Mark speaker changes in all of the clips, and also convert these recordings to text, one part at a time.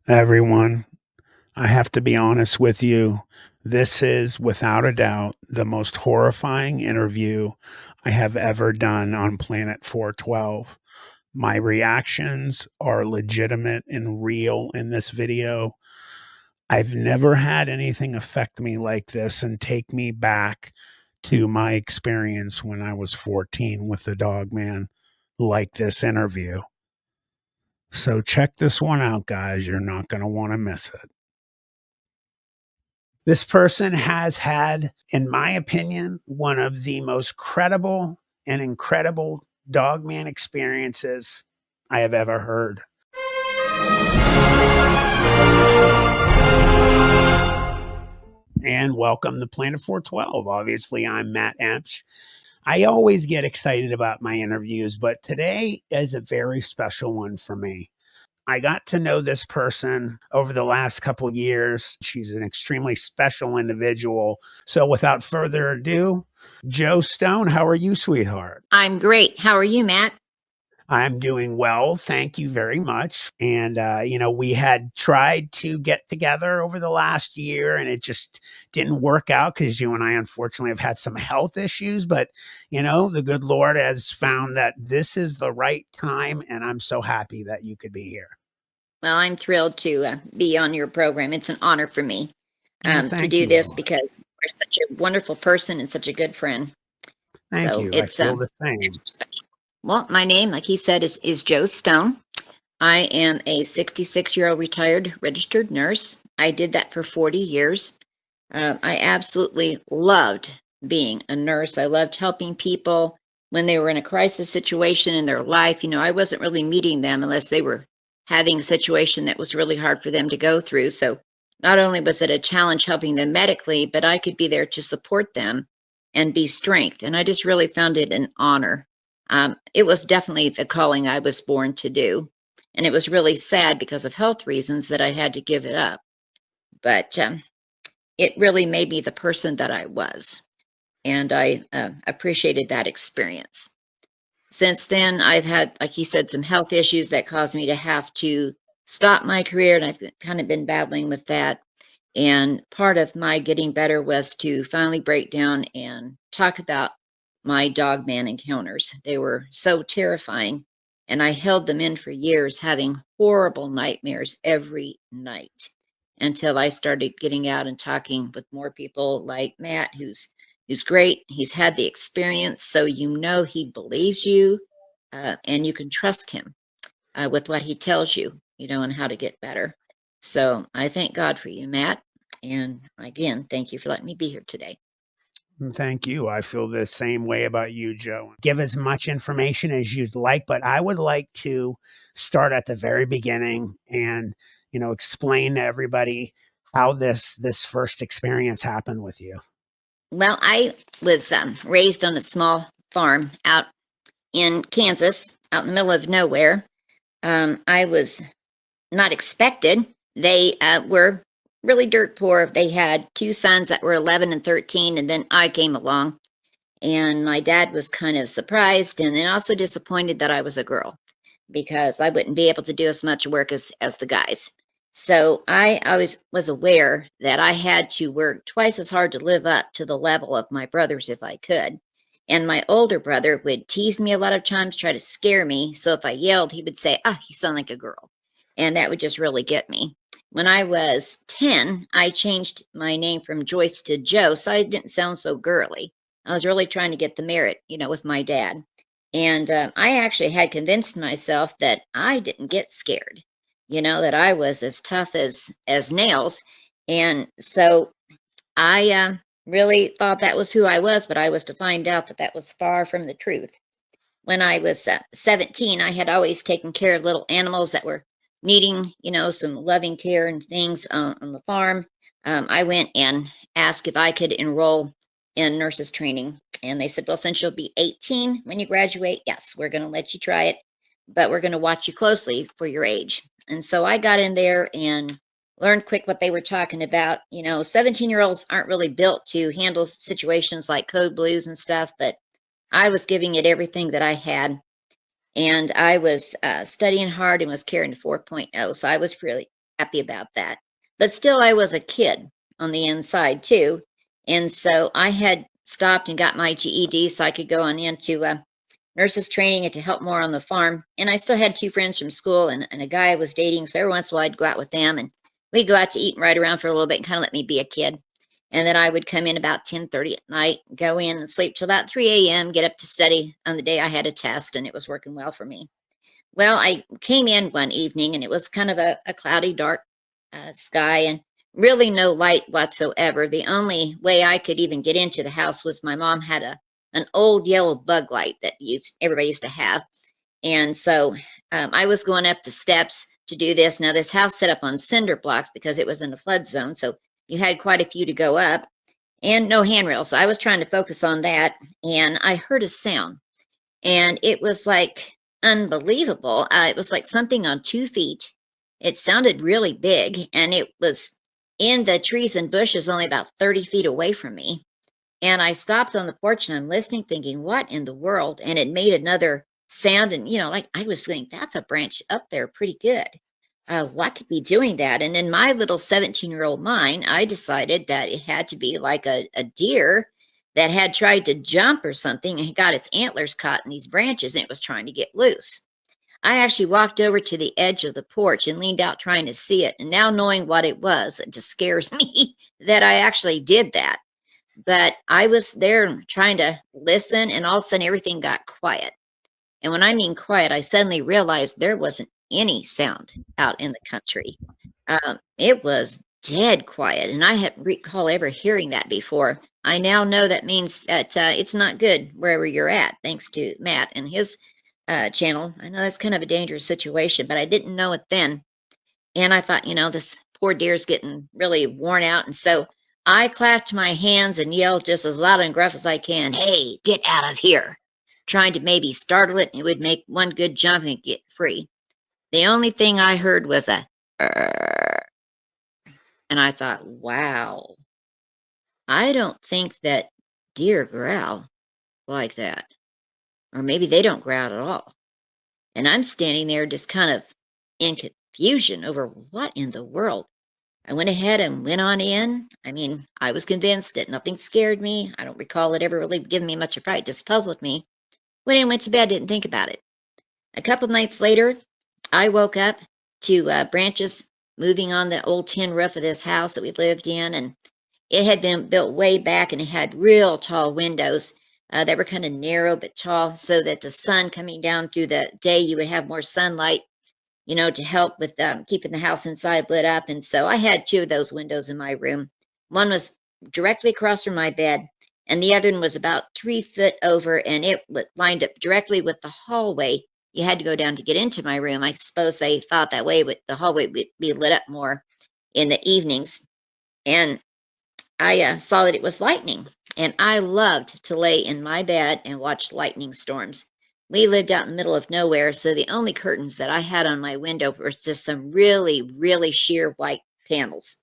Speaker 1: Everyone, I have to be honest with you. This is, without a doubt, the most horrifying interview I have ever done on Planet 412. My reactions are legitimate and real in this video. I've never had anything affect me like this and take me back to my experience when I was 14 with the dog man like this interview. So check this one out, guys. You're not going to want to miss it. This person has had, in my opinion, one of the most credible and incredible dogman experiences I have ever heard. And welcome to Planet 412. Obviously, I'm Matt Amsch. I always get excited about my interviews, but today is a very special one for me. I got to know this person over the last couple of years. She's an extremely special individual. So without further ado, Jo Stone, how are you, sweetheart?
Speaker 2: I'm great. How are you, Matt?
Speaker 1: I'm doing well. Thank you very much. And, we had tried to get together over the last year and it just didn't work out because you and I, unfortunately, have had some health issues. But, the good Lord has found that this is the right time. And I'm so happy that you could be here.
Speaker 2: Well, I'm thrilled to be on your program. It's an honor for me
Speaker 1: Well,
Speaker 2: to
Speaker 1: thank
Speaker 2: do
Speaker 1: you.
Speaker 2: this because you're such a wonderful person and such a good friend.
Speaker 1: Thank
Speaker 2: So
Speaker 1: you. I
Speaker 2: it's
Speaker 1: feel the same.
Speaker 2: extra special. Well, my name, like he said, is Jo Stone. I am a 66-year-old retired registered nurse. I did that for 40 years. I absolutely loved being a nurse. I loved helping people when they were in a crisis situation in their life. I wasn't really meeting them unless they were having a situation that was really hard for them to go through. So not only was it a challenge helping them medically, but I could be there to support them and be strength. And I just really found it an honor. It was definitely the calling I was born to do. And it was really sad because of health reasons that I had to give it up. But it really made me the person that I was. And I appreciated that experience. Since then, I've had, like he said, some health issues that caused me to have to stop my career. And I've kind of been battling with that. And part of my getting better was to finally break down and talk about my dogman encounters. They were so terrifying. And I held them in for years, having horrible nightmares every night until I started getting out and talking with more people like Matt, who's great. He's had the experience, so he believes you, and you can trust him with what he tells you, and how to get better. So I thank God for you, Matt. And again, thank you for letting me be here today.
Speaker 1: Thank you. I feel the same way about you, Jo. Give as much information as you'd like, but I would like to start at the very beginning and, explain to everybody how this first experience happened with you.
Speaker 2: Well, I was raised on a small farm out in Kansas, out in the middle of nowhere. I was not expected. They were really dirt poor. They had two sons that were 11 and 13, and then I came along. And my dad was kind of surprised and then also disappointed that I was a girl because I wouldn't be able to do as much work as the guys. So I always was aware that I had to work twice as hard to live up to the level of my brothers if I could. And my older brother would tease me a lot of times, try to scare me. So if I yelled, he would say, "Ah, you sound like a girl." And that would just really get me. When I was 10, I changed my name from Joyce to Joe, so I didn't sound so girly. I was really trying to get the merit, with my dad. And I actually had convinced myself that I didn't get scared, that I was as tough as nails. And so I really thought that was who I was, but I was to find out that that was far from the truth. When I was 17, I had always taken care of little animals that were needing, some loving care and things on the farm. I went and asked if I could enroll in nurses training. And they said, "Well, since you'll be 18 when you graduate, yes, we're going to let you try it, but we're going to watch you closely for your age." And so I got in there and learned quick what they were talking about. 17-year-olds aren't really built to handle situations like code blues and stuff, but I was giving it everything that I had. And I was studying hard and was carrying a 4.0. So I was really happy about that. But still, I was a kid on the inside too. And so I had stopped and got my GED so I could go on into nurses training and to help more on the farm. And I still had two friends from school and a guy I was dating. So every once in a while I'd go out with them and we'd go out to eat and ride around for a little bit and kind of let me be a kid. And then I would come in about 10:30 at night, go in and sleep till about 3 a.m., get up to study on the day I had a test, and it was working well for me. Well, I came in one evening and it was kind of a cloudy, dark sky and really no light whatsoever. The only way I could even get into the house was my mom had an old yellow bug light that everybody used to have. And so I was going up the steps to do this. Now, this house set up on cinder blocks because it was in a flood zone. So you had quite a few to go up and no handrail. So I was trying to focus on that. And I heard a sound and it was like unbelievable. It was like something on 2 feet. It sounded really big and it was in the trees and bushes only about 30 feet away from me. And I stopped on the porch and I'm listening, thinking, what in the world? And it made another sound. And, like I was thinking, that's a branch up there pretty good. What could be doing that? And in my little 17-year-old mind, I decided that it had to be like a deer that had tried to jump or something and got its antlers caught in these branches and it was trying to get loose. I actually walked over to the edge of the porch and leaned out trying to see it. And now knowing what it was, it just scares me that I actually did that. But I was there trying to listen, and all of a sudden everything got quiet. And when I mean quiet, I suddenly realized there wasn't any sound out in the country. It was dead quiet, and I hadn't recall ever hearing that before. I now know that means that it's not good wherever you're at, thanks to Matt and his channel. I know that's kind of a dangerous situation, but I didn't know it then. And I thought, this poor deer's getting really worn out. And so I clapped my hands and yelled just as loud and gruff as I can, hey, get out of here, trying to maybe startle it. And it would make one good jump and get free. The only thing I heard was a, "Arr," and I thought, wow, I don't think that deer growl like that. Or maybe they don't growl at all. And I'm standing there just kind of in confusion over what in the world. I went ahead and went on in. I mean, I was convinced that nothing scared me. I don't recall it ever really giving me much of a fright, it just puzzled me. Went in, went to bed, didn't think about it. A couple nights later, I woke up to branches moving on the old tin roof of this house that we lived in, and it had been built way back and it had real tall windows that were kind of narrow but tall so that the sun coming down through the day, you would have more sunlight to help with keeping the house inside lit up. And so I had two of those windows in my room. One was directly across from my bed, and the other one was about 3 foot over, and it lined up directly with the hallway. You had to go down to get into my room. I suppose they thought that way, but the hallway would be lit up more in the evenings. And I saw that it was lightning, and I loved to lay in my bed and watch lightning storms. We lived out in the middle of nowhere, so the only curtains that I had on my window were just some really, really sheer white panels.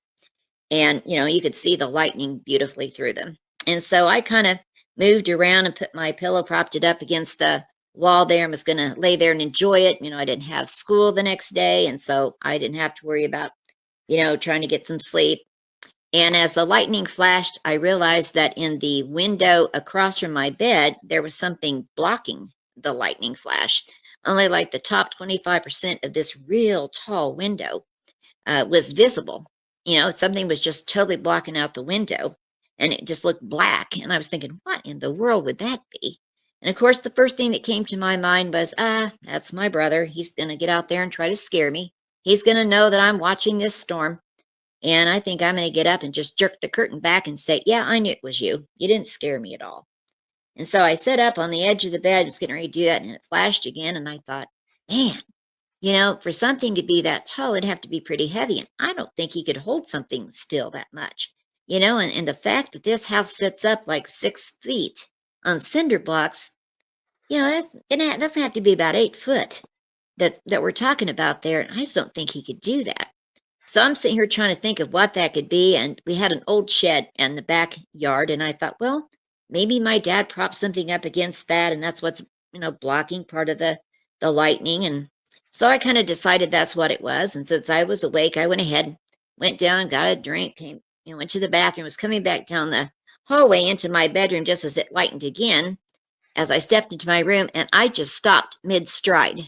Speaker 2: And, you could see the lightning beautifully through them. And so I kind of moved around and put my pillow, propped it up against the wall there and was going to lay there and enjoy it. I didn't have school the next day, and so I didn't have to worry about, trying to get some sleep. And as the lightning flashed, I realized that in the window across from my bed, there was something blocking the lightning flash. Only like the top 25% of this real tall window was visible. Something was just totally blocking out the window and it just looked black. And I was thinking, what in the world would that be? And of course, the first thing that came to my mind was, that's my brother. He's going to get out there and try to scare me. He's going to know that I'm watching this storm. And I think I'm going to get up and just jerk the curtain back and say, yeah, I knew it was you. You didn't scare me at all. And so I sat up on the edge of the bed, was getting ready to do that, and it flashed again. And I thought, man, for something to be that tall, it'd have to be pretty heavy. And I don't think he could hold something still that much. And the fact that this house sits up like 6 feet on cinder blocks, that doesn't have to be about 8 foot that we're talking about there. And I just don't think he could do that. So I'm sitting here trying to think of what that could be. And we had an old shed in the backyard. And I thought, well, maybe my dad propped something up against that. And that's what's, blocking part of the lightning. And So I kind of decided that's what it was. And since I was awake, I went ahead, went down, got a drink, came, went to the bathroom, was coming back down the hallway into my bedroom just as it lightened again as I stepped into my room, and I just stopped mid-stride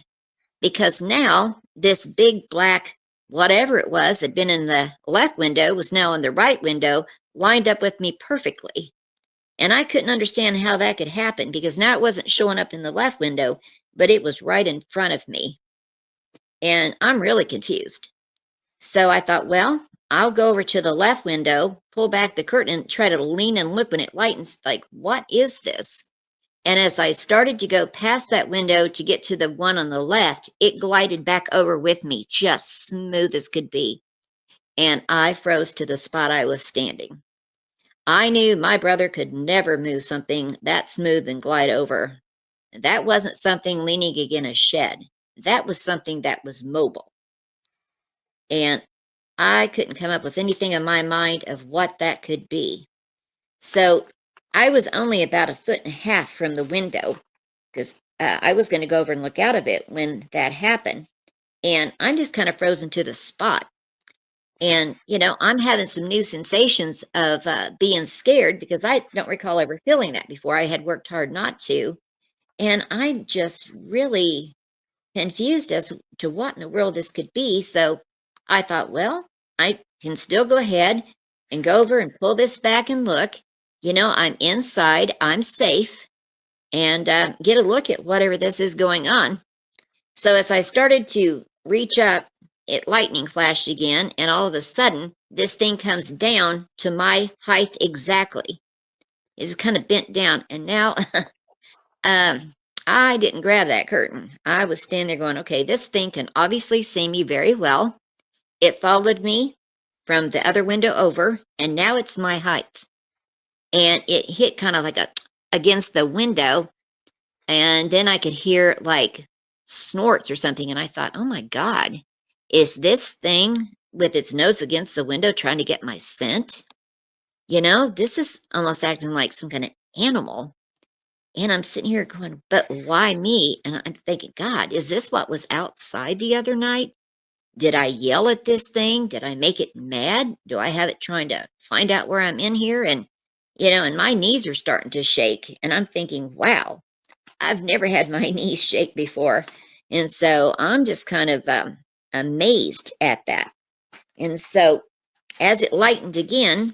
Speaker 2: because now this big black whatever it was that had been in the left window was now in the right window, lined up with me perfectly. And I couldn't understand how that could happen because now it wasn't showing up in the left window, but it was right in front of me. And I'm really confused. So I thought, well, I'll go over to the left window, pull back the curtain, and try to lean and look when it lightens. Like, what is this? And as I started to go past that window to get to the one on the left, it glided back over with me, just smooth as could be. And I froze to the spot I was standing. I knew my brother could never move something that smooth and glide over. That wasn't something leaning against a shed. That was something that was mobile. And I couldn't come up with anything in my mind of what that could be. So I was only about 1.5 feet from the window because I was going to go over and look out of it when that happened. And I'm just kind of frozen to the spot. And, I'm having some new sensations of being scared because I don't recall ever feeling that before. I had worked hard not to. And I'm just really confused as to what in the world this could be. So I thought, well, I can still go ahead and go over and pull this back and look. I'm inside, I'm safe, and get a look at whatever this is going on. So as I started to reach up, it lightning flashed again, and all of a sudden, this thing comes down to my height exactly. It's kind of bent down, and now um, I didn't grab that curtain. I was standing there going, okay, this thing can obviously see me very well. It followed me from the other window over, and now it's my height. And it hit kind of like against the window, and then I could hear like snorts or something, and I thought, oh my God, is this thing with its nose against the window trying to get my scent? This is almost acting like some kind of animal. And I'm sitting here going, but why me? And I'm thinking, God, is this what was outside the other night? Did I yell at this thing? Did I make it mad? Do I have it trying to find out where I'm in here? And my knees are starting to shake. And I'm thinking, wow, I've never had my knees shake before. And so I'm just kind of amazed at that. And so as it lightened again,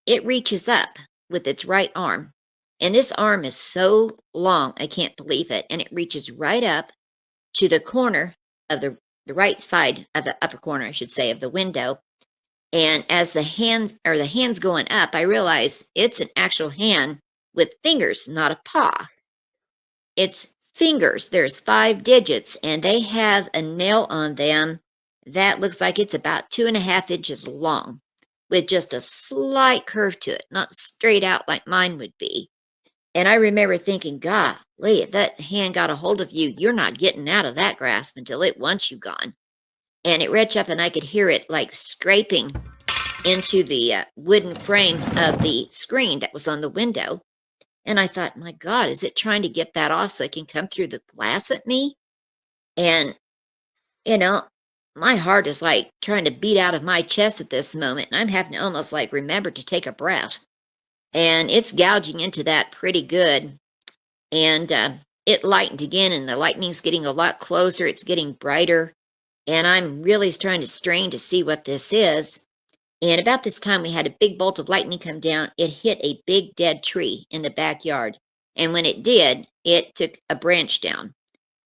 Speaker 2: it reaches up with its right arm. And this arm is so long, I can't believe it. And it reaches right up to the corner of the right side of the upper corner, I should say, of the window. And as the hands going up, I realize it's an actual hand with fingers, not a paw. It's fingers. There's 5 digits, and they have a nail on them that looks like it's about 2.5 inches long, with just a slight curve to it, not straight out like mine would be. And I remember thinking, golly, if that hand got a hold of you, you're not getting out of that grasp until it wants you gone. And it reached up, and I could hear it like scraping into the wooden frame of the screen that was on the window. And I thought, my God, is it trying to get that off so it can come through the glass at me? And, you know, my heart is like trying to beat out of my chest at this moment. And I'm having to almost like remember to take a breath. And it's gouging into that pretty good. And it lightened again, and the lightning's getting a lot closer. It's getting brighter. And I'm really trying to strain to see what this is. And about this time, we had a big bolt of lightning come down. It hit a big dead tree in the backyard. And when it did, it took a branch down.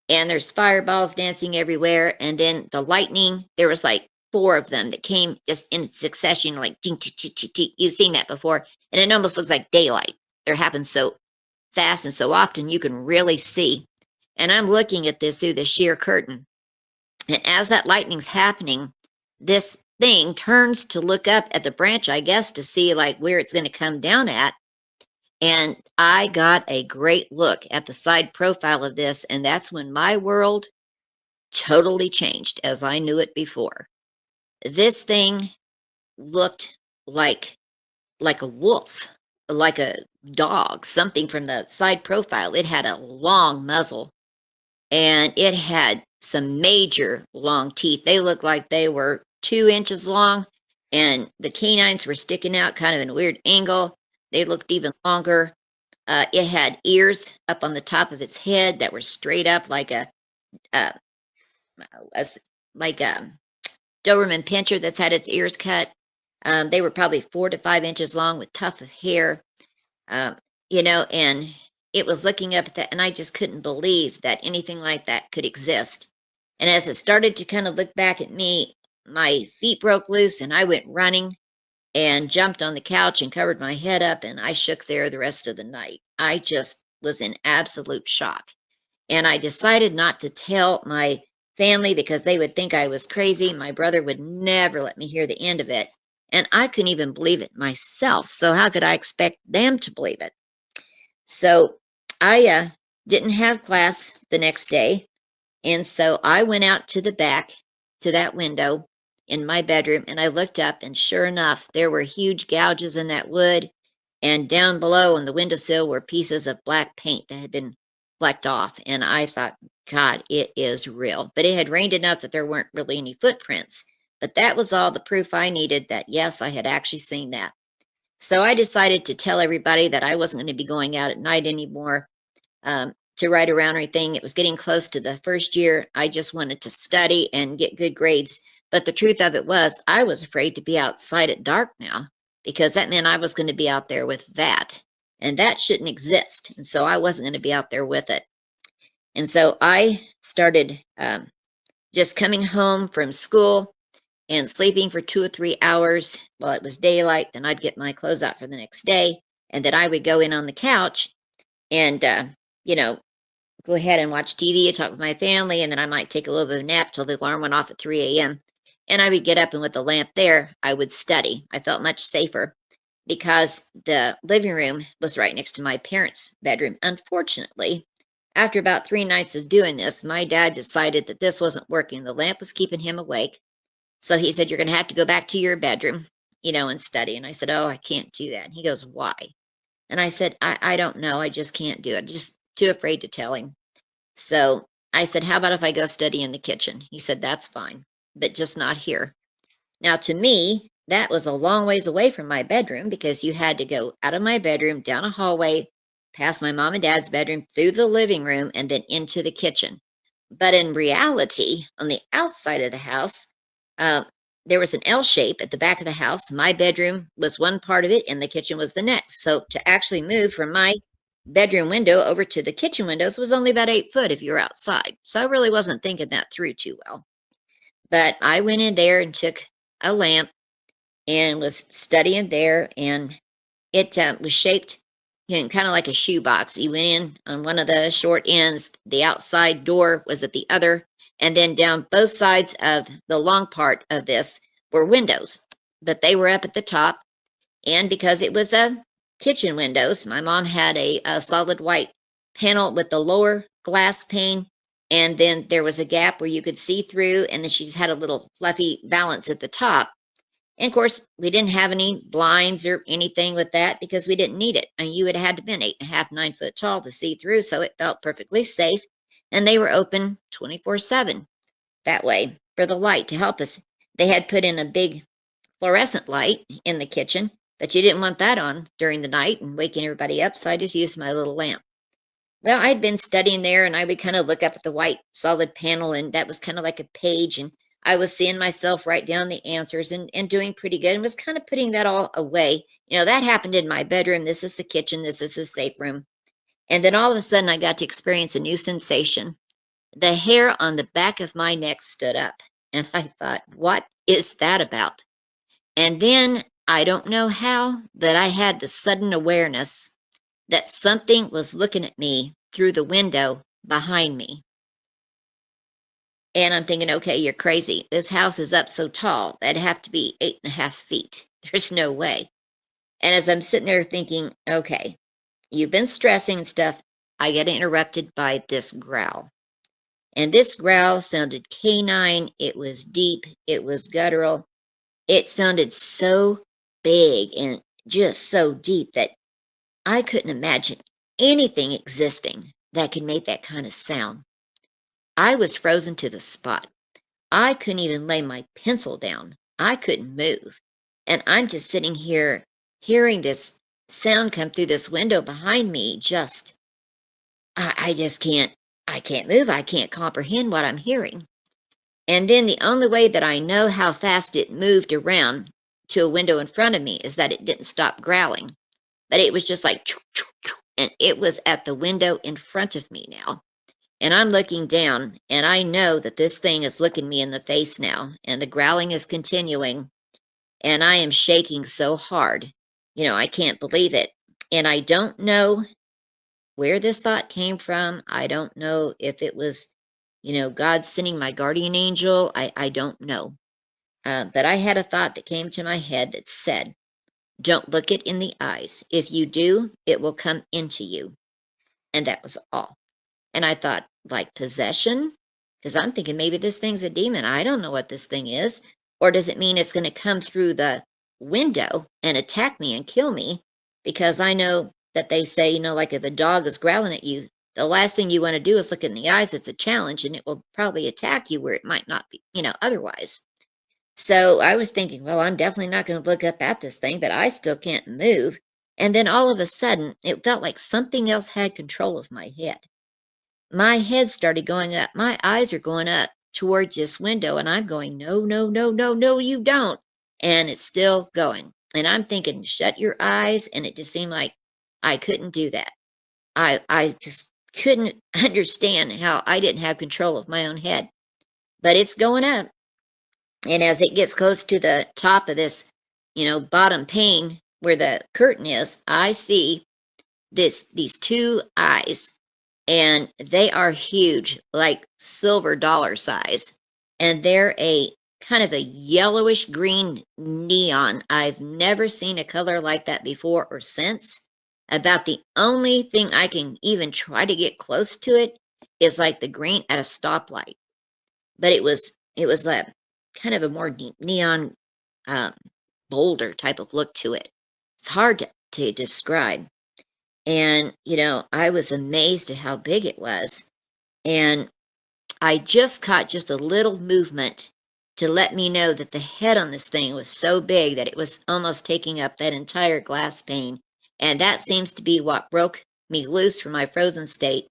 Speaker 2: And there's fireballs dancing everywhere. And then the lightning, there was like 4 of them that came just in succession, like ding, ding, ding, ding, ding. You've seen that before. And it almost looks like daylight. It happens so fast and so often you can really see. And I'm looking at this through the sheer curtain. And as that lightning's happening, this thing turns to look up at the branch, I guess, to see like where it's going to come down at. And I got a great look at the side profile of this, and that's when my world totally changed as I knew it before. This thing looked like a wolf, like a dog, something from the side profile. It had a long muzzle, and it had some major long teeth. They looked like they were 2 inches long, and the canines were sticking out kind of in a weird angle. They looked even longer. It had ears up on the top of its head that were straight up like a, a like a Doberman Pinscher that's had its ears cut. They were probably 4 to 5 inches long with tuft of hair, um, and it was looking up at that, and I just couldn't believe that anything like that could exist. And as it started to kind of look back at me, my feet broke loose, and I went running and jumped on the couch and covered my head up, and I shook there the rest of the night. I just was in absolute shock. And I decided not to tell my family because they would think I was crazy. My brother would never let me hear the end of it. And I couldn't even believe it myself. So how could I expect them to believe it? So I didn't have class the next day. And so I went out to the back to that window in my bedroom and I looked up, and sure enough, there were huge gouges in that wood. And down below on the windowsill were pieces of black paint that had been flecked off. And I thought, God, it is real. But it had rained enough that there weren't really any footprints. But that was all the proof I needed that, yes, I had actually seen that. So I decided to tell everybody that I wasn't going to be going out at night anymore, to ride around or anything. It was getting close to the first year. I just wanted to study and get good grades. But the truth of it was, I was afraid to be outside at dark now because that meant I was going to be out there with that. And that shouldn't exist. And so I wasn't going to be out there with it. And so I started just coming home from school and sleeping for 2 or 3 hours while it was daylight. Then I'd get my clothes out for the next day. And then I would go in on the couch and, you know, go ahead and watch TV and talk with my family, and then I might take a little bit of a nap till the alarm went off at 3 a.m. And I would get up, and with the lamp there, I would study. I felt much safer because the living room was right next to my parents' bedroom. Unfortunately, after about 3 nights of doing this, my dad decided that this wasn't working. The lamp was keeping him awake. So he said, "You're going to have to go back to your bedroom, and study." And I said, "Oh, I can't do that." And he goes, "Why?" And I said, I don't know. I just can't do it. I'm just too afraid to tell him. So I said, "How about if I go study in the kitchen?" He said, "That's fine, but just not here." Now, to me, that was a long ways away from my bedroom because you had to go out of my bedroom, down a hallway, past my mom and dad's bedroom, through the living room, and then into the kitchen. But in reality, on the outside of the house, uh, there was an L shape at the back of the house. My bedroom was one part of it, and the kitchen was the next. So to actually move from my bedroom window over to the kitchen windows was only about 8 foot if you were outside. So I really wasn't thinking that through too well. But I went in there and took a lamp and was studying there, and it was shaped, kind of like a shoebox. You went in on one of the short ends, the outside door was at the other, and then down both sides of the long part of this were windows, but they were up at the top. And because it was a kitchen windows, my mom had a solid white panel with the lower glass pane, and then there was a gap where you could see through, and then she just had a little fluffy valance at the top. And of course, we didn't have any blinds or anything with that because we didn't need it. And you would have had to been 8.5, 9 foot tall to see through, so it felt perfectly safe. And they were open 24/7 that way for the light to help us. They had put in a big fluorescent light in the kitchen, but you didn't want that on during the night and waking everybody up, so I just used my little lamp. Well, I'd been studying there, and I would kind of look up at the white solid panel, and that was kind of like a page, and I was seeing myself write down the answers and doing pretty good and was kind of putting that all away. That happened in my bedroom. This is the kitchen. This is the safe room. And then all of a sudden, I got to experience a new sensation. The hair on the back of my neck stood up, and I thought, what is that about? And then I don't know how, but I had the sudden awareness that something was looking at me through the window behind me. And I'm thinking, okay, you're crazy. This house is up so tall. That'd have to be 8.5 feet. There's no way. And as I'm sitting there thinking, okay, you've been stressing and stuff, I get interrupted by this growl. And this growl sounded canine. It was deep. It was guttural. It sounded so big and just so deep that I couldn't imagine anything existing that could make that kind of sound. I was frozen to the spot. I couldn't even lay my pencil down. I couldn't move. And I'm just sitting here hearing this sound come through this window behind me. I just I can't move. I can't comprehend what I'm hearing. And then the only way that I know how fast it moved around to a window in front of me is that it didn't stop growling, but it was just like, choo, choo, choo, and it was at the window in front of me now. And I'm looking down, and I know that this thing is looking me in the face now, and the growling is continuing, and I am shaking so hard. I can't believe it. And I don't know where this thought came from. I don't know if it was, God sending my guardian angel. I don't know. But I had a thought that came to my head that said, don't look it in the eyes. If you do, it will come into you. And that was all. And I thought, like possession? Because I'm thinking maybe this thing's a demon. I don't know what this thing is. Or does it mean it's going to come through the window and attack me and kill me? Because I know that they say, like if a dog is growling at you, the last thing you want to do is look in the eyes. It's a challenge and it will probably attack you where it might not be, otherwise. So I was thinking, well, I'm definitely not going to look up at this thing, but I still can't move. And then all of a sudden, it felt like something else had control of my head. My head started going up. My eyes are going up towards this window, and I'm going, no, no, no, no, no, you don't. And it's still going. And I'm thinking, shut your eyes. And it just seemed like I couldn't do that. I just couldn't understand how I didn't have control of my own head. But it's going up. And as it gets close to the top of this, bottom pane where the curtain is, I see these two eyes, and they are huge, like silver dollar size. And they're a kind of a yellowish green neon. I've never seen a color like that before or since. About the only thing I can even try to get close to it is like the green at a stoplight. But it was a kind of a more neon, um, bolder type of look to it. It's hard to describe. And, I was amazed at how big it was. And I just caught just a little movement to let me know that the head on this thing was so big that it was almost taking up that entire glass pane. And that seems to be what broke me loose from my frozen state.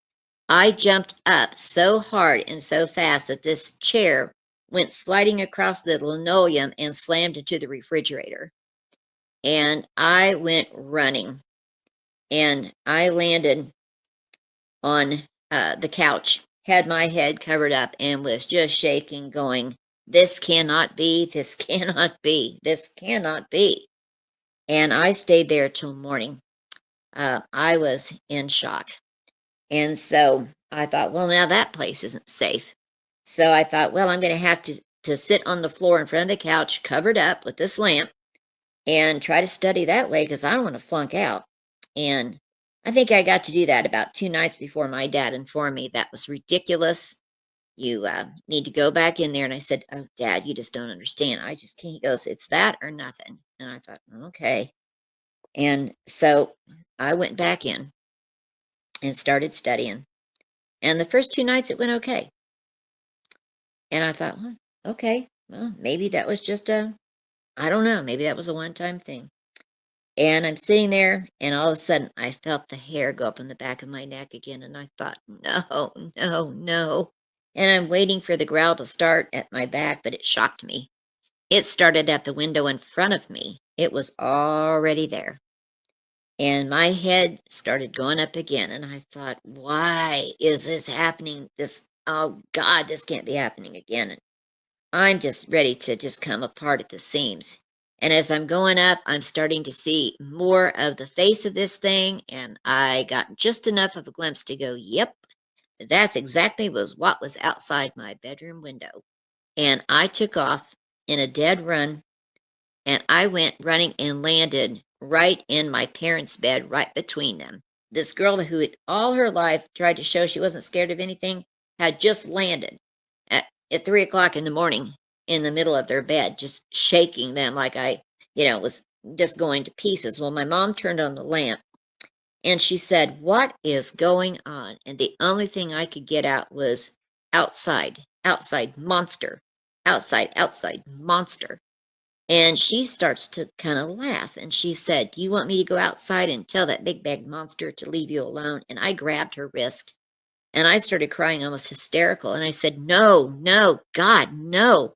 Speaker 2: I jumped up so hard and so fast that this chair went sliding across the linoleum and slammed into the refrigerator. And I went running, and I landed on the couch, had my head covered up, and was just shaking, going, this cannot be, this cannot be, this cannot be. And I stayed there till morning. I was in shock. And so I thought, well, now that place isn't safe. So I thought, well, I'm going to have to sit on the floor in front of the couch, covered up with this lamp, and try to study that way because I don't want to flunk out. And I think I got to do that about 2 nights before my dad informed me that was ridiculous. You need to go back in there. And I said, oh, Dad, you just don't understand. I just can't. He goes, it's that or nothing. And I thought, okay. And so I went back in and started studying. And the first 2 nights it went okay. And I thought, well, okay, well, maybe that was just I don't know, maybe that was a one-time thing. And I'm sitting there, and all of a sudden, I felt the hair go up on the back of my neck again, and I thought, no, no, no. And I'm waiting for the growl to start at my back, but it shocked me. It started at the window in front of me. It was already there. And my head started going up again, and I thought, why is this happening? Oh God, this can't be happening again. I'm just ready to just come apart at the seams. And as I'm going up, I'm starting to see more of the face of this thing, and I got just enough of a glimpse to go, yep, that's exactly what was outside my bedroom window. And I took off in a dead run, and I went running and landed right in my parents' bed, right between them. This girl who had all her life tried to show she wasn't scared of anything had just landed at 3 o'clock in the morning in the middle of their bed, just shaking them like I was just going to pieces. Well, my mom turned on the lamp and she said, what is going on? And the only thing I could get out was, outside, outside, monster, outside, outside, monster. And she starts to kind of laugh. And she said, do you want me to go outside and tell that big bag monster to leave you alone? And I grabbed her wrist and I started crying almost hysterical. And I said, no, no, God, no,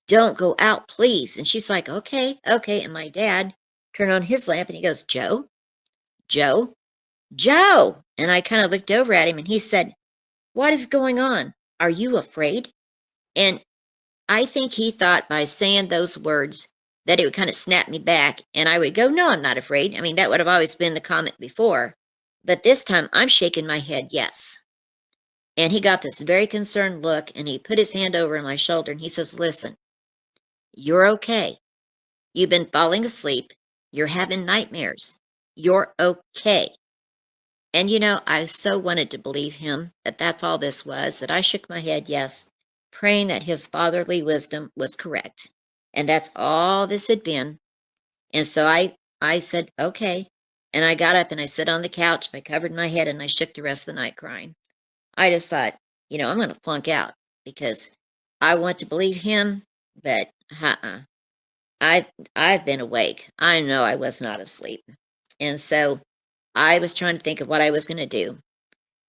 Speaker 2: don't go out, please. And she's like, okay, okay. And my dad turned on his lamp and he goes, Joe, Joe, Joe. And I kind of looked over at him and he said, what is going on? Are you afraid? And I think he thought by saying those words that it would kind of snap me back and I would go, no, I'm not afraid. I mean, that would have always been the comment before. But this time I'm shaking my head, yes. And he got this very concerned look and he put his hand over my shoulder and he says, listen, you're okay. You've been falling asleep. You're having nightmares. You're okay. And I so wanted to believe him that that's all this was, that I shook my head, yes, praying that his fatherly wisdom was correct. And that's all this had been. And so I said, okay. And I got up and I sat on the couch, I covered my head, and I shook the rest of the night crying. I just thought, I'm going to flunk out because I want to believe him, but I've been awake. I know I was not asleep. And so I was trying to think of what I was going to do.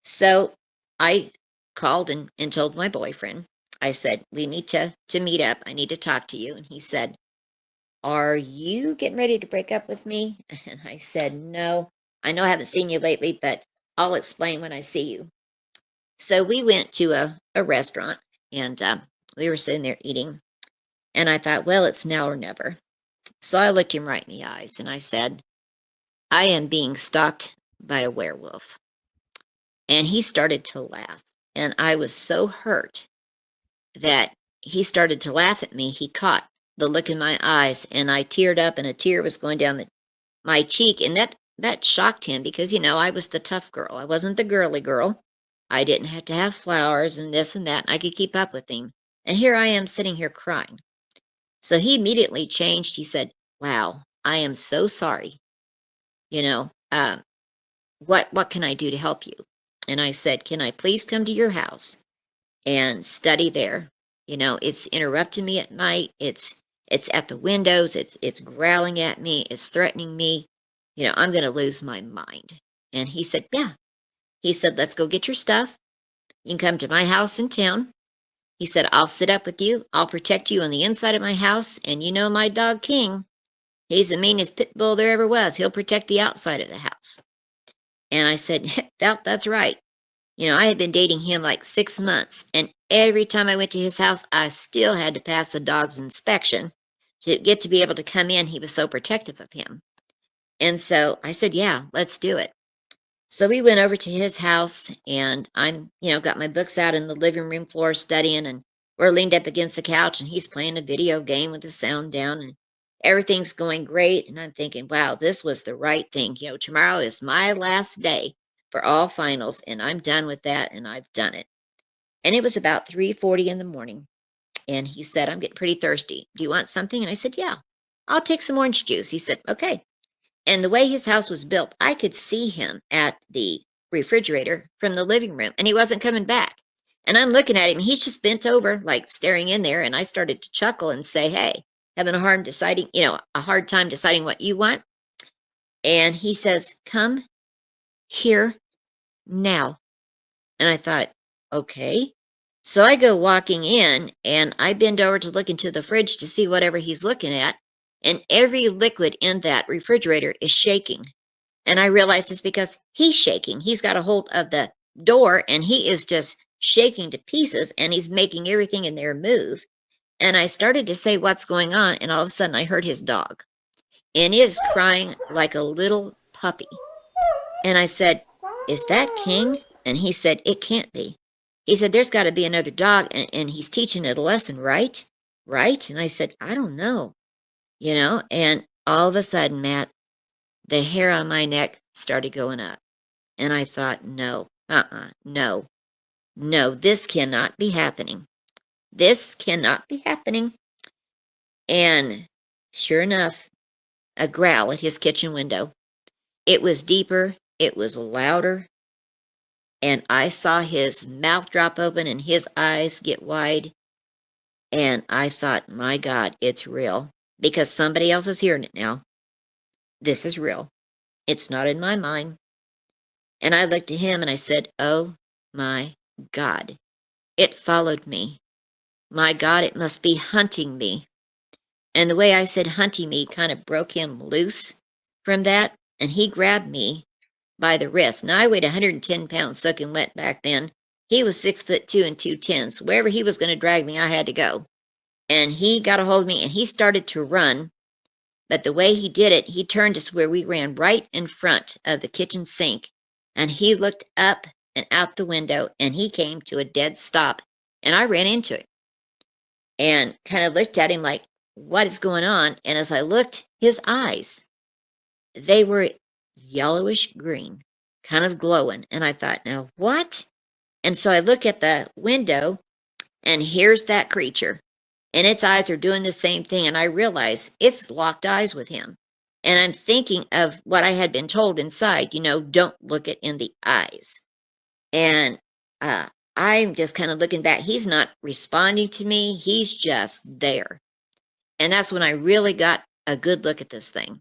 Speaker 2: So I called and told my boyfriend. I said, we need to meet up. I need to talk to you. And he said, are you getting ready to break up with me? And I said, no, I know I haven't seen you lately, but I'll explain when I see you. So we went to a restaurant and we were sitting there eating. And I thought, well, it's now or never. So I looked him right in the eyes and I said, I am being stalked by a werewolf. And he started to laugh. And I was so hurt that he started to laugh at me. He caught the look in my eyes and I teared up and a tear was going down my cheek. And that shocked him because, I was the tough girl. I wasn't the girly girl. I didn't have to have flowers and this and that. And I could keep up with him. And here I am sitting here crying. So he immediately changed. He said, wow, I am so sorry. You know, uh, what can I do to help you? And I said, can I please come to your house and study there? It's interrupting me at night. It's at the windows. It's growling at me. It's threatening me. I'm going to lose my mind. And he said, yeah. He said, let's go get your stuff. You can come to my house in town. He said, I'll sit up with you. I'll protect you on the inside of my house. And my dog King, he's the meanest pit bull there ever was. He'll protect the outside of the house. And I said, that's right. I had been dating him like 6 months. And every time I went to his house, I still had to pass the dog's inspection to get to be able to come in. He was so protective of him. And so I said, yeah, let's do it. So we went over to his house and I'm, got my books out in the living room floor studying and we're leaned up against the couch and he's playing a video game with the sound down and everything's going great. And I'm thinking, wow, this was the right thing. Tomorrow is my last day for all finals and I'm done with that and I've done it. And it was about 3:40 in the morning and he said, I'm getting pretty thirsty. Do you want something? And I said, yeah, I'll take some orange juice. He said, okay. And the way his house was built, I could see him at the refrigerator from the living room, and he wasn't coming back. And I'm looking at him, and he's just bent over, like staring in there. And I started to chuckle and say, hey, having a hard time deciding what you want. And he says, come here now. And I thought, okay. So I go walking in, and I bend over to look into the fridge to see whatever he's looking at. And every liquid in that refrigerator is shaking. And I realize it's because he's shaking. He's got a hold of the door and he is just shaking to pieces and he's making everything in there move. And I started to say, what's going on? And all of a sudden I heard his dog and it is crying like a little puppy. And I said, is that King? And he said, it can't be. He said, there's got to be another dog and he's teaching it a lesson, right? Right? And I said, I don't know, and all of a sudden, Matt, the hair on my neck started going up. And I thought, no, no, no, this cannot be happening. This cannot be happening. And sure enough, a growl at his kitchen window. It was deeper, it was louder, and I saw his mouth drop open and his eyes get wide. And I thought, my God, it's real. Because somebody else is hearing it now. This is real. It's not in my mind. And I looked at him and I said, oh my God. It followed me. My God, it must be hunting me. And the way I said hunting me kind of broke him loose from that. And he grabbed me by the wrist. Now I weighed 110 pounds soaking wet back then. He was 6'2" and 210. So wherever he was going to drag me, I had to go. And he got a hold of me and he started to run. But the way he did it, he turned us where we ran right in front of the kitchen sink. And he looked up and out the window and he came to a dead stop. And I ran into it and kind of looked at him like, what is going on? And as I looked, his eyes, they were yellowish green, kind of glowing. And I thought, now what? And so I look at the window and here's that creature. And its eyes are doing the same thing. And I realize it's locked eyes with him. And I'm thinking of what I had been told inside, don't look it in the eyes. And I'm just kind of looking back. He's not responding to me. He's just there. And that's when I really got a good look at this thing.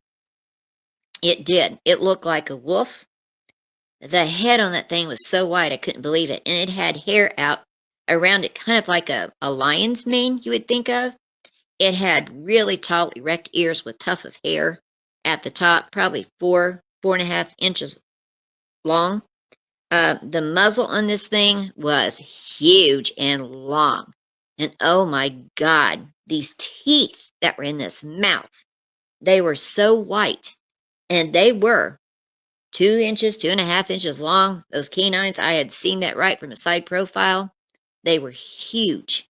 Speaker 2: It did. It looked like a wolf. The head on that thing was so wide I couldn't believe it. And it had hair out around it, kind of like a lion's mane you would think of. It had really tall, erect ears with tuft of hair at the top, probably 4.5 inches long. The muzzle on this thing was huge and long. And oh my God, these teeth that were in this mouth, they were so white. And they were 2 inches, 2.5 inches long. Those canines, I had seen that right from a side profile. They were huge.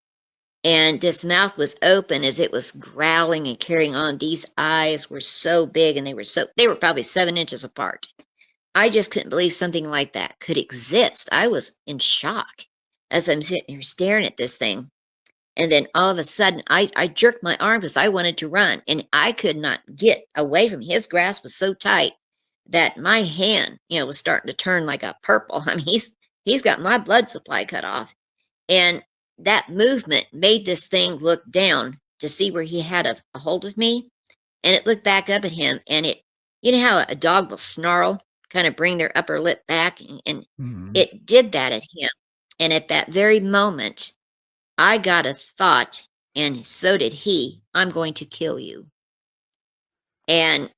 Speaker 2: And this mouth was open as it was growling and carrying on. These eyes were so big and they were probably 7 inches apart. I just couldn't believe something like that could exist. I was in shock as I'm sitting here staring at this thing. And then all of a sudden, I jerked my arm because I wanted to run. And I could not get away from him. His grasp was so tight that my hand, was starting to turn like a purple. I mean, he's got my blood supply cut off. And that movement made this thing look down to see where he had a hold of me. And it looked back up at him. And you know how a dog will snarl, kind of bring their upper lip back? And it did that at him. And at that very moment, I got a thought, and so did he. I'm going to kill you. And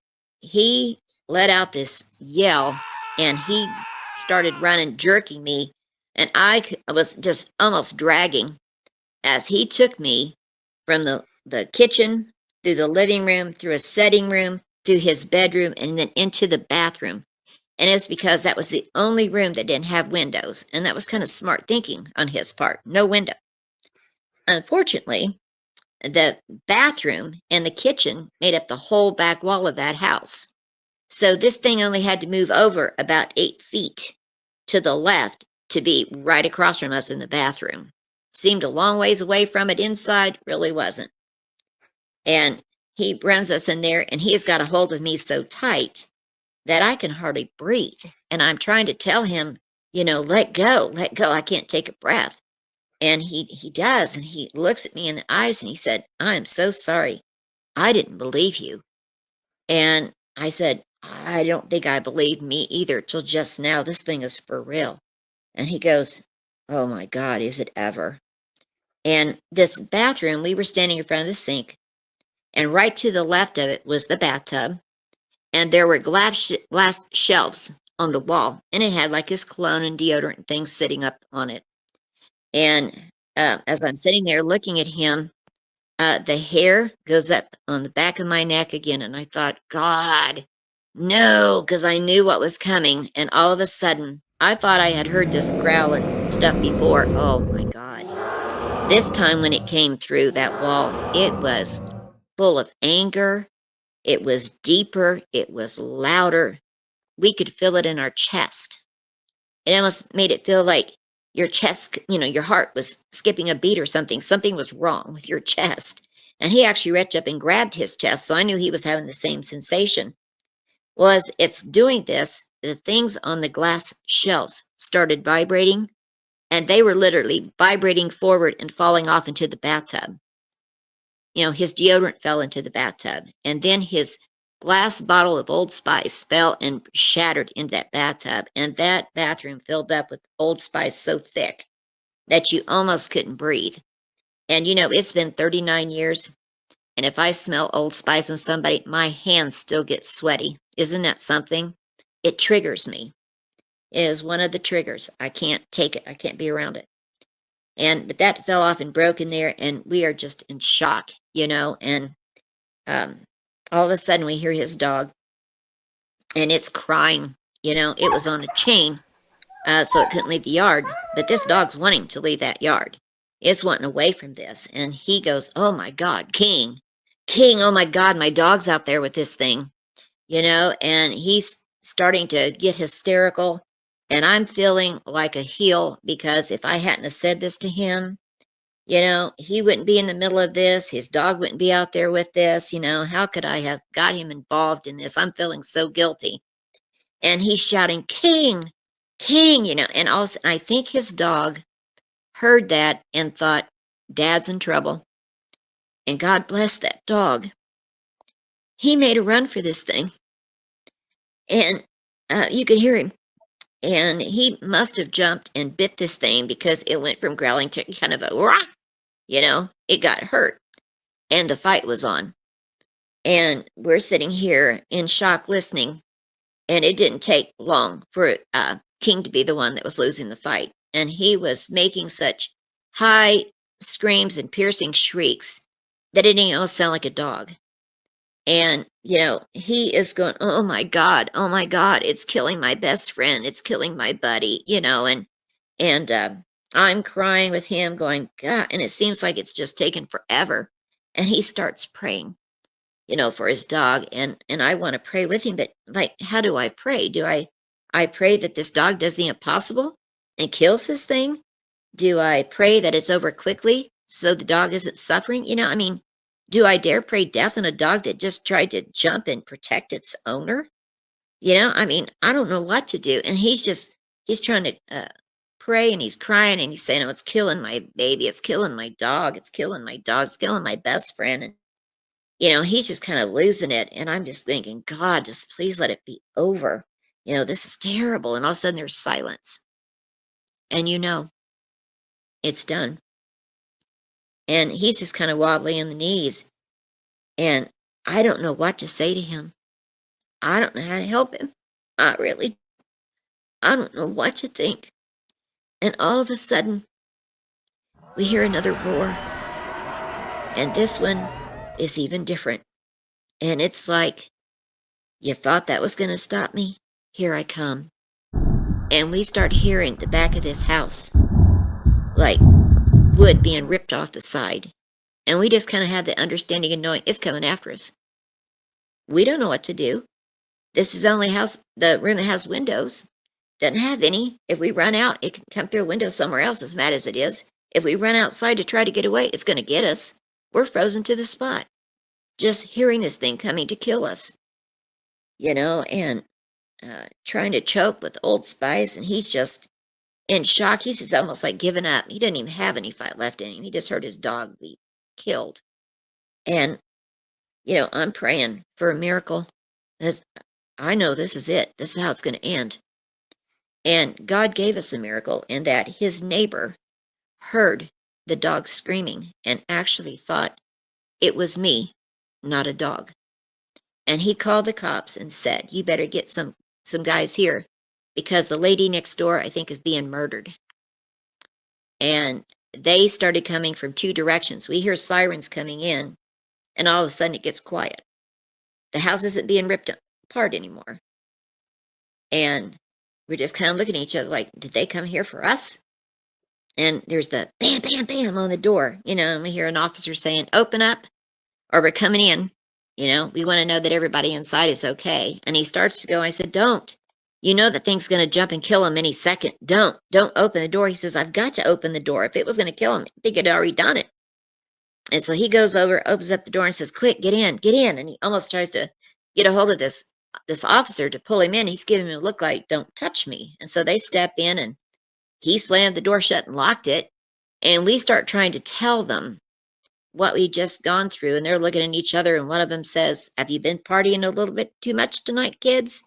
Speaker 2: he let out this yell, and he started running, jerking me. And I was just almost dragging as he took me from the kitchen, through the living room, through a setting room, through his bedroom, and then into the bathroom. And it was because that was the only room that didn't have windows. And that was kind of smart thinking on his part. No window. Unfortunately, the bathroom and the kitchen made up the whole back wall of that house. So this thing only had to move over about 8 feet to the left to be right across from us in the bathroom. Seemed a long ways away from it inside, really wasn't. And he runs us in there, and he's got a hold of me so tight that I can hardly breathe. And I'm trying to tell him, let go, I can't take a breath. And he does, and he looks at me in the eyes and he said, I am so sorry. I didn't believe you. And I said, I don't think I believed me either till just now. This thing is for real. And he goes, oh my God, is it ever? And this bathroom, we were standing in front of the sink, and right to the left of it was the bathtub. And there were glass shelves on the wall, and it had like his cologne and deodorant and things sitting up on it. And as I'm sitting there looking at him, the hair goes up on the back of my neck again. And I thought, God, no, because I knew what was coming. And all of a sudden, I thought I had heard this growling stuff before. Oh my God. This time when it came through that wall, it was full of anger. It was deeper. It was louder. We could feel it in our chest. It almost made it feel like your chest, your heart was skipping a beat or something. Something was wrong with your chest. And he actually reached up and grabbed his chest, so I knew he was having the same sensation. Well, as it's doing this, the things on the glass shelves started vibrating, and they were literally vibrating forward and falling off into the bathtub. His deodorant fell into the bathtub, and then his glass bottle of Old Spice fell and shattered in that bathtub, and that bathroom filled up with Old Spice so thick that you almost couldn't breathe. And it's been 39 years, and if I smell Old Spice on somebody, my hands still get sweaty. Isn't that something? It triggers me. It is one of the triggers. I can't take it. I can't be around it. But that fell off and broke in there, and we are just in shock, and um, all of a sudden we hear his dog, and it's crying. It was on a chain, so it couldn't leave the yard, but this dog's wanting to leave that yard. It's wanting away from this, and he goes, "Oh my God, King, King, oh my God, my dog's out there with this thing," and he's starting to get hysterical, and I'm feeling like a heel, because if I hadn't have said this to him, he wouldn't be in the middle of this. His dog wouldn't be out there with this. How could I have got him involved in this? I'm feeling so guilty. And he's shouting, "King, King," and all of a sudden, I think his dog heard that and thought, "Dad's in trouble." And God bless that dog. He made a run for this thing, and you could hear him. And he must have jumped and bit this thing, because it went from growling to kind of a rah, it got hurt, and the fight was on. And we're sitting here in shock listening, and it didn't take long for King to be the one that was losing the fight. And he was making such high screams and piercing shrieks that it didn't almost sound like a dog. And, he is going, oh my God, it's killing my best friend. It's killing my buddy, and I'm crying with him going, God, and it seems like it's just taken forever. And he starts praying, for his dog, and I want to pray with him, but like, how do I pray? Do I pray that this dog does the impossible and kills his thing? Do I pray that it's over quickly so the dog isn't suffering? I mean, do I dare pray death on a dog that just tried to jump and protect its owner? I mean, I don't know what to do. And he's trying to pray, and he's crying, and he's saying, "Oh, it's killing my baby. It's killing my dog. It's killing my dog. It's killing my best friend." And he's just kind of losing it. And I'm just thinking, God, just please let it be over. This is terrible. And all of a sudden there's silence. And it's done. And he's just kind of wobbly in the knees. And I don't know what to say to him. I don't know how to help him. I don't know what to think. And all of a sudden, we hear another roar. And this one is even different. And it's like, you thought that was going to stop me? Here I come. And we start hearing the back of this house, like wood being ripped off the side. And we just kind of had the understanding and knowing it's coming after us. We don't know what to do. This is the only house, the room that has windows. Doesn't have any. If we run out, it can come through a window somewhere else, as mad as it is. If we run outside to try to get away, it's going to get us. We're frozen to the spot. Just hearing this thing coming to kill us. And trying to choke with Old Spice, and he's just in shock. He's just almost like giving up. He doesn't even have any fight left in him. He just heard his dog be killed. And, I'm praying for a miracle. As I know this is it. This is how it's going to end. And God gave us a miracle in that his neighbor heard the dog screaming and actually thought it was me, not a dog. And he called the cops and said, "You better get some guys here, because the lady next door, I think, is being murdered." And they started coming from two directions. We hear sirens coming in, and all of a sudden it gets quiet. The house isn't being ripped apart anymore. And we're just kind of looking at each other like, did they come here for us? And there's the bam, bam, bam on the door, and we hear an officer saying, "Open up, or we're coming in. We want to know that everybody inside is okay." And he starts to go. I said, "Don't. You know that thing's going to jump and kill him any second. Don't open the door." He says, "I've got to open the door. If it was going to kill him, I think it had already done it." And so he goes over, opens up the door and says, "Quick, get in. And he almost tries to get a hold of this this officer to pull him in. He's giving him a look like, don't touch me. And so they step in and he slammed the door shut and locked it. And we start trying to tell them what we'd just gone through. And they're looking at each other. And one of them says, have you been partying a little bit too much tonight, kids?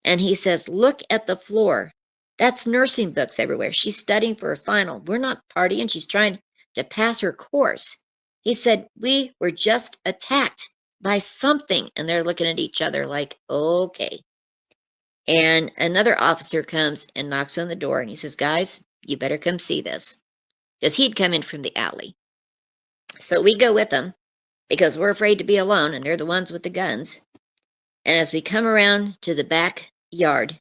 Speaker 2: And he says, look at the floor. That's nursing books everywhere. She's studying for her final. We're not partying. She's trying to pass her course. He said, we were just attacked by something. And they're looking at each other like, okay. And another officer comes and knocks on the door and he says, guys, you better come see this. Because he'd come in from the alley. So we go with them because we're afraid to be alone and they're the ones with the guns. And as we come around to the backyard,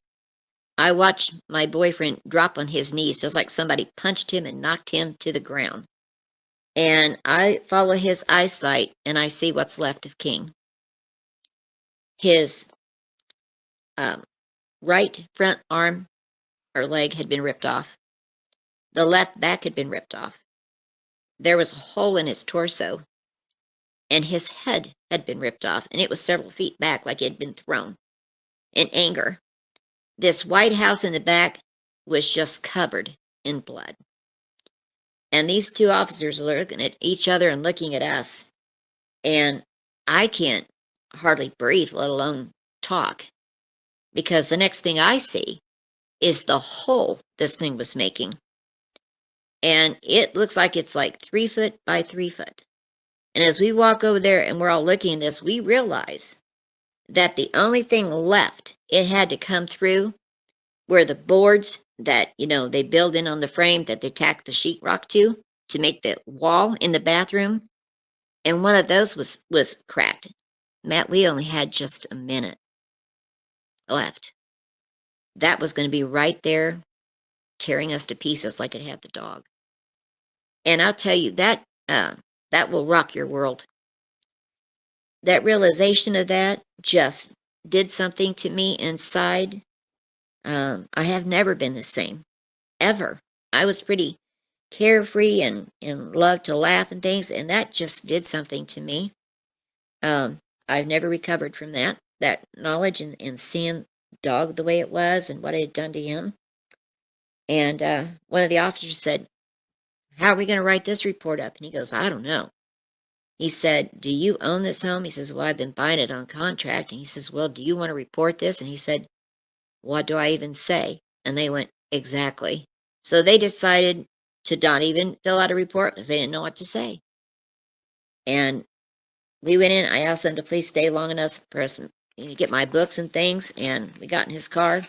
Speaker 2: I watch my boyfriend drop on his knees, just like somebody punched him and knocked him to the ground. And I follow his eyesight and I see what's left of King. His right front arm or leg had been ripped off. The left back had been ripped off. There was a hole in his torso, and his head had been ripped off, and it was several feet back like it had been thrown in anger. This White House in the back was just covered in blood. And these two officers are looking at each other and looking at us, and I can't hardly breathe, let alone talk, because the next thing I see is the hole this thing was making. And it looks like it's like 3 foot by 3 foot. And as we walk over there and we're all looking at this, we realize that the only thing left it had to come through were the boards that, they build in on the frame that they tack the sheetrock to make the wall in the bathroom. And one of those was cracked. Matt, we only had just a minute left. That was going to be right there tearing us to pieces like it had the dog. And I'll tell you, that will rock your world. That realization of that just did something to me inside. I have never been the same, ever. I was pretty carefree and loved to laugh and things, and that just did something to me. I've never recovered from that knowledge and seeing dog the way it was and what it had done to him. And one of the officers said, how are we going to write this report up? And he goes, I don't know. He said, do you own this home? He says, well, I've been buying it on contract. And he says, well, do you want to report this? And he said, what do I even say? And they went, exactly. So they decided to not even fill out a report because they didn't know what to say. And we went in. I asked them to please stay long enough for us to get my books and things. And we got in his car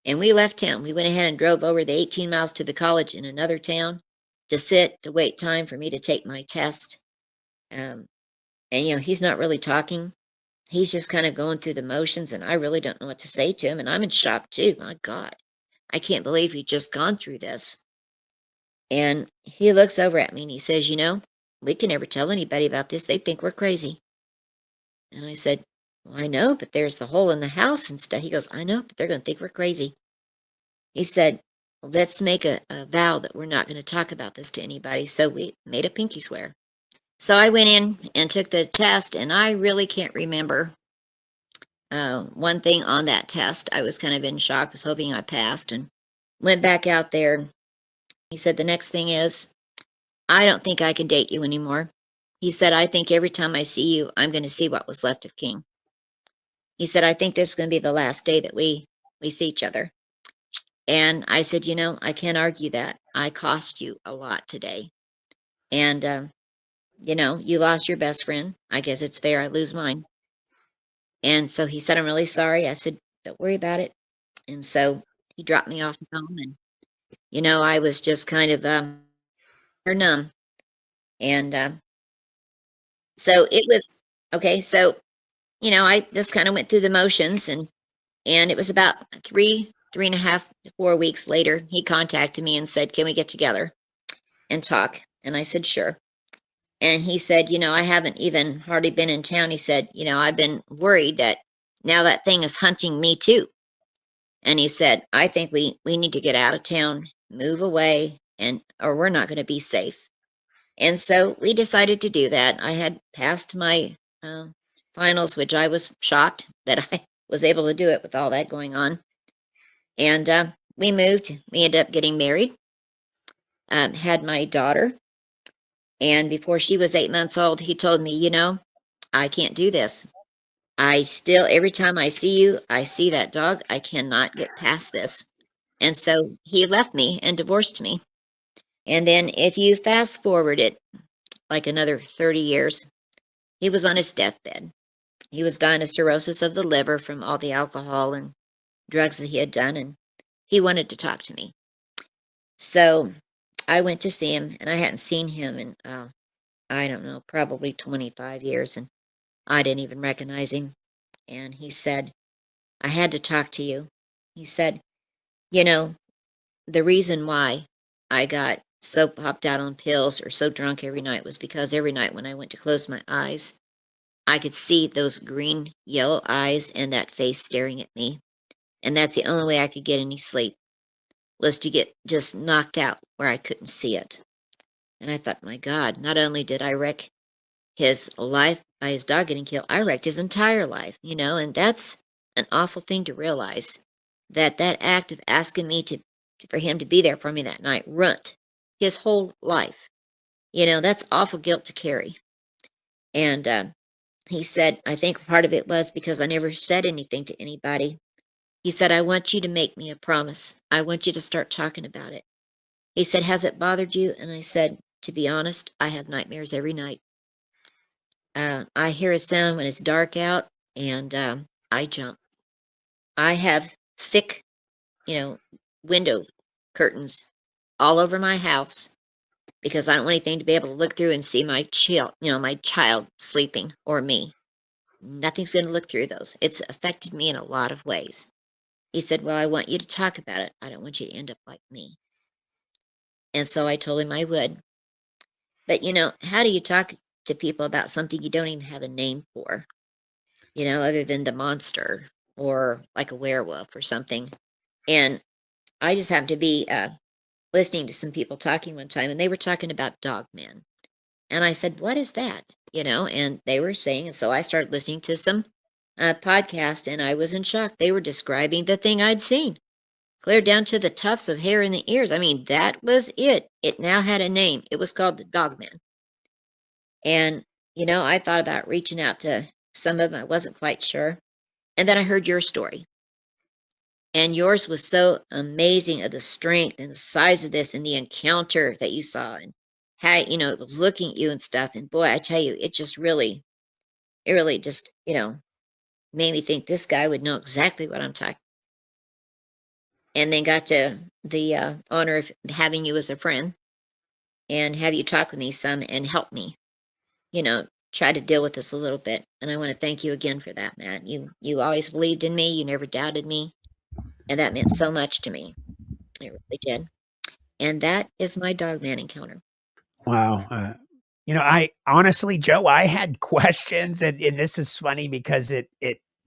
Speaker 2: and we left town. We went ahead and drove over the 18 miles to the college in another town to wait time for me to take my test. And he's not really talking. He's just kind of going through the motions, and I really don't know what to say to him, and I'm in shock too. My God, I can't believe he's just gone through this. And he looks over at me and he says, we can never tell anybody about this. They think we're crazy. And I said, well, I know, but there's the hole in the house and stuff. He goes, I know, but they're going to think we're crazy. He said, well, let's make a vow that we're not going to talk about this to anybody. So we made a pinky swear. So I went in and took the test, and I really can't remember one thing on that test. I was kind of in shock, was hoping I passed, and went back out there. He said, the next thing is, I don't think I can date you anymore. He said, I think every time I see you, I'm going to see what was left of King. He said, I think this is going to be the last day that we see each other. And I said, I can't argue that. I cost you a lot today. And, you lost your best friend. I guess it's fair I lose mine. And so he said, I'm really sorry. I said, don't worry about it. And so he dropped me off at home. And, I was just kind of numb. And so it was, okay. So, I just kind of went through the motions. And it was about 3.5 to 4 weeks later, he contacted me and said, can we get together and talk? And I said, sure. And he said, I haven't even hardly been in town. He said, I've been worried that now that thing is hunting me too. And he said, I think we need to get out of town, move away, or we're not going to be safe. And so we decided to do that. I had passed my finals, which I was shocked that I was able to do it with all that going on. And we moved. We ended up getting married, had my daughter. And before she was 8 months old, he told me, I can't do this. I still, every time I see you, I see that dog. I cannot get past this. And so he left me and divorced me. And then if you fast forward it like another 30 years, he was on his deathbed. He was dying of cirrhosis of the liver from all the alcohol and drugs that he had done, and he wanted to talk to me. So I went to see him, and I hadn't seen him in, I don't know, probably 25 years, and I didn't even recognize him. And he said, I had to talk to you. He said, you know, the reason why I got so popped out on pills or so drunk every night was because every night when I went to close my eyes, I could see those green, yellow eyes and that face staring at me. And that's the only way I could get any sleep, was to get just knocked out where I couldn't see it. And I thought, my God, not only did I wreck his life by his dog getting killed, I wrecked his entire life, and that's an awful thing to realize, that that act of asking me for him to be there for me that night ruined his whole life. That's awful guilt to carry. And he said, I think part of it was because I never said anything to anybody. He said, I want you to make me a promise. I want you to start talking about it. He said, has it bothered you? And I said, to be honest, I have nightmares every night. I hear a sound when it's dark out, and I jump. I have thick, you know, window curtains all over my house because I don't want anything to be able to look through and see my child sleeping or me. Nothing's going to look through those. It's affected me in a lot of ways. He said, well, I want you to talk about it. I don't want you to end up like me. And so I told him I would. But, how do you talk to people about something you don't even have a name for, other than the monster or like a werewolf or something? And I just happened to be listening to some people talking one time, and they were talking about Dogman. And I said, what is that? And they were saying, and so I started listening to some podcast, and I was in shock. They were describing the thing I'd seen, clear down to the tufts of hair in the ears. I mean, that was it. It now had a name. It was called the Dogman. And, I thought about reaching out to some of them. I wasn't quite sure. And then I heard your story. And yours was so amazing, of the strength and the size of this and the encounter that you saw, and how, it was looking at you and stuff. And boy, I tell you, it really just, made me think this guy would know exactly what I'm talking. And then got to the honor of having you as a friend and have you talk with me some and help me, try to deal with this a little bit. And I want to thank you again for that, Matt. You always believed in me. You never doubted me. And that meant so much to me. It really did. And that is my Dogman encounter.
Speaker 1: Wow. I honestly, Joe, I had questions, and this is funny because it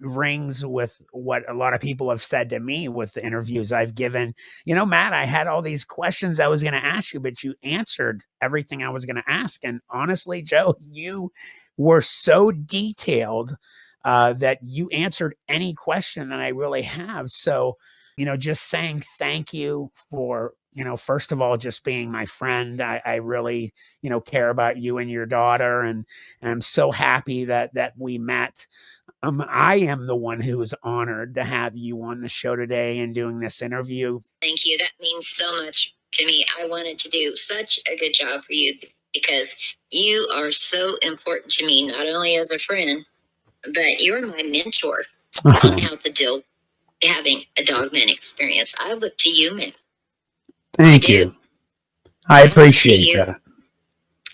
Speaker 1: rings with what a lot of people have said to me with the interviews I've given. Matt, I had all these questions I was going to ask you, but you answered everything I was going to ask. And honestly, Joe, you were so detailed that you answered any question that I really have. So, just saying thank you for, first of all, just being my friend. I really, care about you and your daughter, and I'm so happy that we met. I am the one who is honored to have you on the show today and doing this interview.
Speaker 2: Thank you. That means so much to me. I wanted to do such a good job for you because you are so important to me, not only as a friend, but you're my mentor on how to deal having a Dogman experience. I look to you, man.
Speaker 1: Thank you. I appreciate that.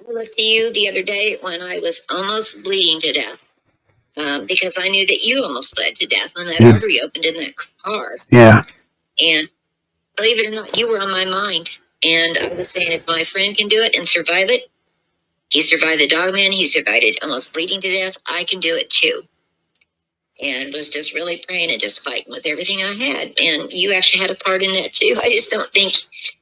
Speaker 2: I looked to you the other day when I was almost bleeding to death, because I knew that you almost bled to death when that artery opened in that car.
Speaker 1: Yeah.
Speaker 2: And believe it or not, you were on my mind. And I was saying, if my friend can do it and survive it, he survived the Dogman, he survived it almost bleeding to death, I can do it too. And was just really praying and just fighting with everything I had. And you actually had a part in that too. I just don't think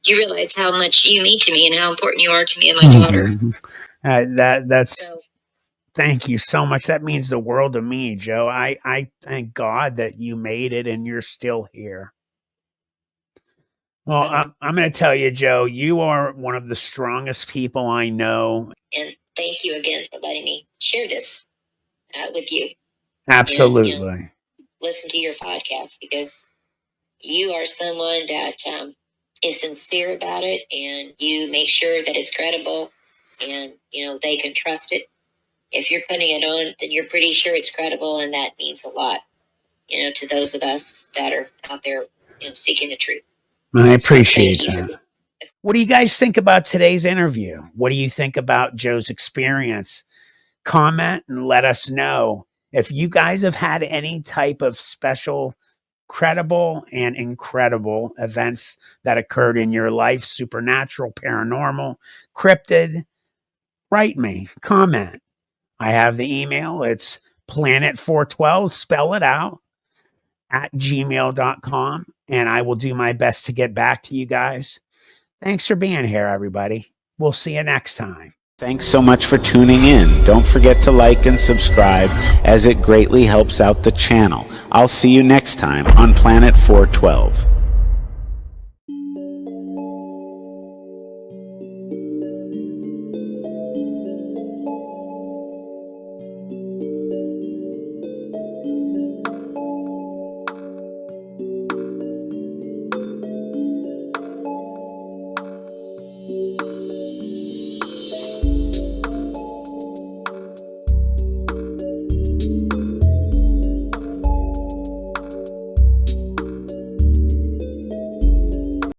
Speaker 2: you realize how much you mean to me and how important you are to me and my daughter.
Speaker 1: That's so, Thank you so much. That means the world to me, Joe. I thank God that you made it and you're still here. Well, I'm going to tell you, Joe, you are one of the strongest people I know.
Speaker 2: And thank you again for letting me share this with you.
Speaker 1: Absolutely.
Speaker 2: Listen to your podcast, because you are someone that is sincere about it, and you make sure that it's credible, and they can trust it. If you're putting it on, then you're pretty sure it's credible, and that means a lot, to those of us that are out there, seeking the truth.
Speaker 1: I appreciate that. What do you guys think about today's interview? What do you think about Joe's experience? Comment and let us know. If you guys have had any type of special, credible, and incredible events that occurred in your life, supernatural, paranormal, cryptid, write me, comment. I have the email. It's planet412, spell it out, at gmail.com. And I will do my best to get back to you guys. Thanks for being here, everybody. We'll see you next time. Thanks so much for tuning in. Don't forget to like and subscribe, as it greatly helps out the channel. I'll see you next time on Planet 412.